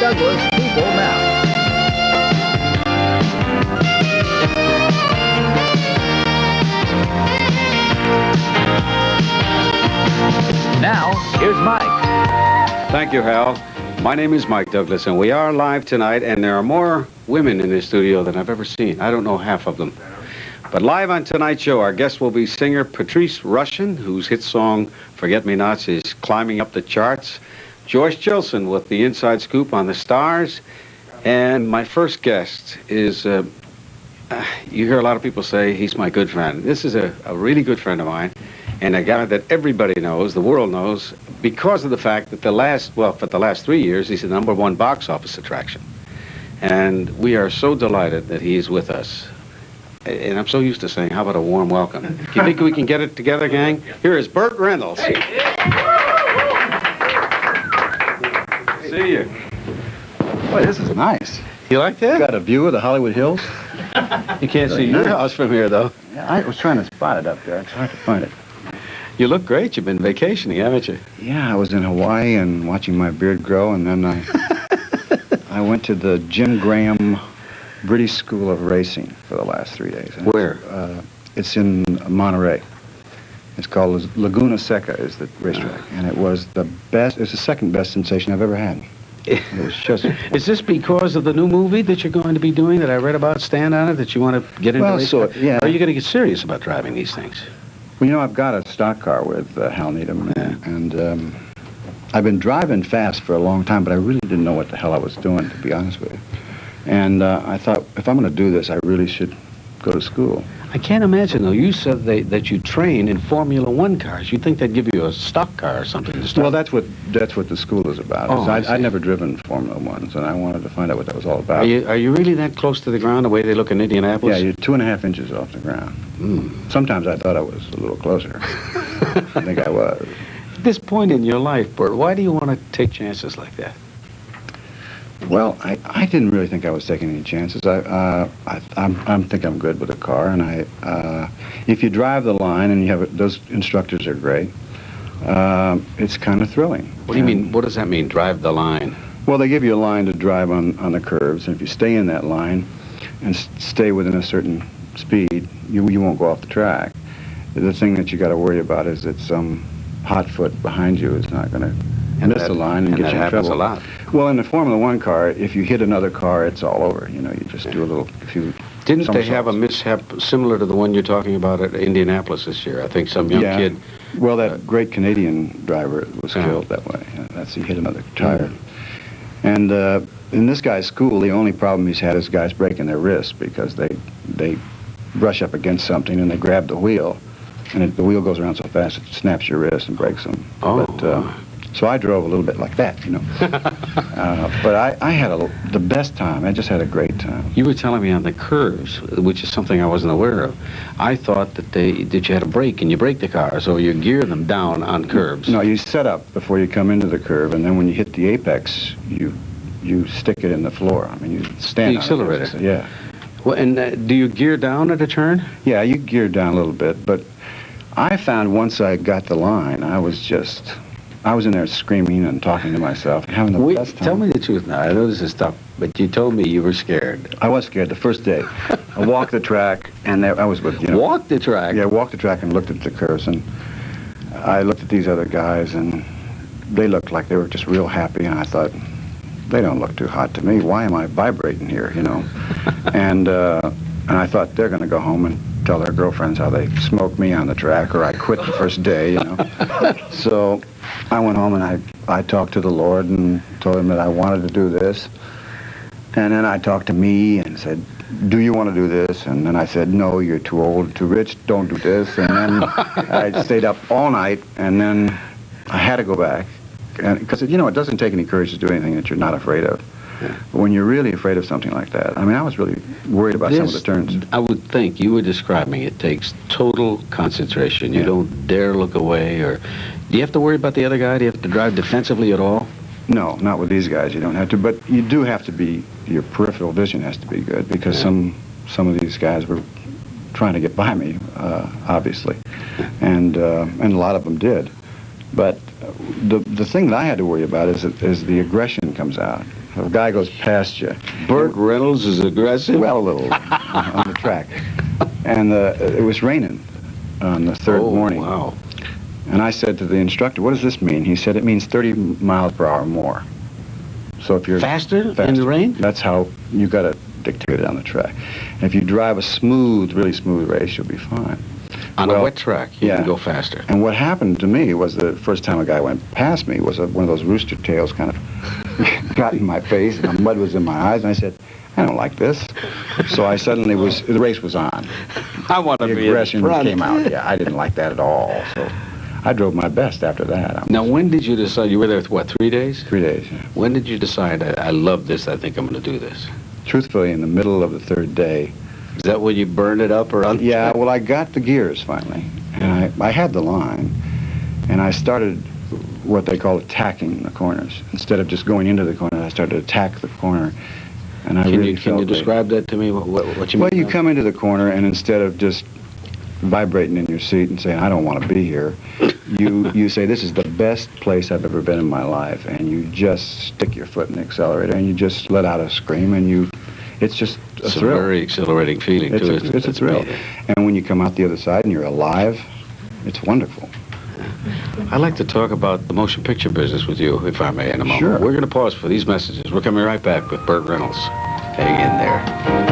Douglas People Now. Now, here's Mike. Thank you, Hal. My name is Mike Douglas, and we are live tonight, and there are more women in this studio than I've ever seen. I don't know half of them. But live on tonight's show, our guest will be singer Patrice Rushen, whose hit song, Forget Me Nots, is climbing up the charts. Joyce Jilson with the inside scoop on the stars. And my first guest is, you hear a lot of people say he's my good friend. This is a really good friend of mine, and a guy that everybody knows, the world knows, because of the fact that for the last 3 years, he's the #1 box office attraction. And we are so delighted that he's with us. And I'm so used to saying, how about a warm welcome? Do you think we can get it together, gang? Here is Burt Reynolds. Hey. See you. Boy, this is nice. You like that? Got a view of the Hollywood Hills. You can't see your house from here, though. Yeah, I was trying to spot it up there. It's hard to find it. You look great. You've been vacationing, haven't you? Yeah, I was in Hawaii and watching my beard grow, and then I went to the Jim Graham British School of Racing for the last 3 days. And Where? It's in Monterey. It's called Laguna Seca is the racetrack, and it was the best. It's the second best sensation I've ever had. It was just. Is this because of the new movie that you're going to be doing that I read about, Stand On It, that you want to get into racing? Yeah. Or are you going to get serious about driving these things? Well, you know, I've got a stock car with Hal Needham, and I've been driving fast for a long time, but I really didn't know what the hell I was doing, to be honest with you. And I thought, if I'm going to do this, I really should go to school. I can't imagine, though. You said that you train in Formula One cars. You'd think they'd give you a stock car or something to start. Well, that's what the school is about. Oh, I'd never driven Formula Ones, and I wanted to find out what that was all about. Are you really that close to the ground, the way they look in Indianapolis? Yeah, you're 2.5 inches off the ground. Sometimes I thought I was a little closer. I think I was. At this point in your life, Burt, why do you want to take chances like that? Well, I didn't really think I was taking any chances. I think I'm good with a car, and if you drive the line and you have those instructors are great. It's kind of thrilling. What do you mean? What does that mean? Drive the line? Well, they give you a line to drive on the curves, and if you stay in that line and stay within a certain speed, you won't go off the track. The thing that you got to worry about is that some hot foot behind you is not going to miss the line and get you in trouble. A lot. Well, in the Formula One car, if you hit another car, it's all over. You know, you just do a few. Didn't they have a mishap similar to the one you're talking about at Indianapolis this year? I think some young kid. Well, that great Canadian driver was killed that way. He hit another tire. And in this guy's school, the only problem he's had is guys breaking their wrists because they brush up against something and they grab the wheel, and the wheel goes around so fast it snaps your wrist and breaks them. Oh. But, so I drove a little bit like that, you know. But I had the best time. I just had a great time. You were telling me on the curves, which is something I wasn't aware of. I thought that you had a brake and you brake the car, so you gear them down on curves. No, you set up before you come into the curve, and then when you hit the apex, you stick it in the floor. I mean, you stand the accelerator. on it. Yeah. Well, and do you gear down at a turn? Yeah, you gear down a little bit, but I found once I got the line, I was in there screaming and talking to myself, having the best time. Tell me the truth now. I know this is tough, but you told me you were scared. I was scared the first day. I walked the track, and I was with, you know. Walked the track? Yeah, walked the track and looked at the curves, and I looked at these other guys, and they looked like they were just real happy, and I thought, they don't look too hot to me. Why am I vibrating here, you know? And I thought they're going to go home and tell their girlfriends how they smoked me on the track, or I quit the first day, you know. So I went home and I talked to the Lord and told him that I wanted to do this. And then I talked to me and said, do you want to do this? And then I said, no, you're too old, too rich, don't do this. And then I stayed up all night, and then I had to go back. Because, you know, it doesn't take any courage to do anything that you're not afraid of. Yeah. But when you're really afraid of something like that, I mean, I was really worried about some of the turns. I would think you were describing it takes total concentration. You don't dare look away. Or do you have to worry about the other guy? Do you have to drive defensively at all? No, not with these guys. You don't have to. But you do have to be, your peripheral vision has to be good, because some of these guys were trying to get by me, obviously. And a lot of them did. But the thing that I had to worry about is the aggression comes out. a guy goes past you. Burt Reynolds is aggressive? Well, a little on the track. And it was raining on the third morning. Wow. And I said to the instructor, what does this mean? He said, it means 30 miles per hour more. So if you're Faster in the rain? that's how you got to dictate it on the track. And if you drive a smooth, really smooth race, you'll be fine. On a Well, wet track, you yeah. can go faster. And what happened to me was the first time a guy went past me was one of those rooster tails kind of got in my face, and the mud was in my eyes, and I said, I don't like this. So I suddenly the race was on. I want to The be in aggression front. came out. Yeah, I didn't like that at all. So I drove my best after that. Now, when did you decide? You were there, what, 3 days? 3 days. Yeah. When did you decide, I love this, I think I'm going to do this? Truthfully, in the middle of the third day. Is that when you burned it up or on? Yeah, well, I got the gears finally, and I had the line, and I started what they call attacking the corners. Instead of just going into the corner, I started to attack the corner, and I Can really you felt describe that to me? What you mean? Well, you by come into the corner, and instead of just vibrating in your seat and saying, I don't want to be here, you say, this is the best place I've ever been in my life, and you just stick your foot in the accelerator, and you just let out a scream, and it's just a It's a thrill. very exhilarating feeling, too, isn't it? It's a thrill. And when you come out the other side and you're alive, it's wonderful. I'd like to talk about the motion picture business with you, if I may, in a moment. Sure. We're going to pause for these messages. We're coming right back with Burt Reynolds. Hang in there.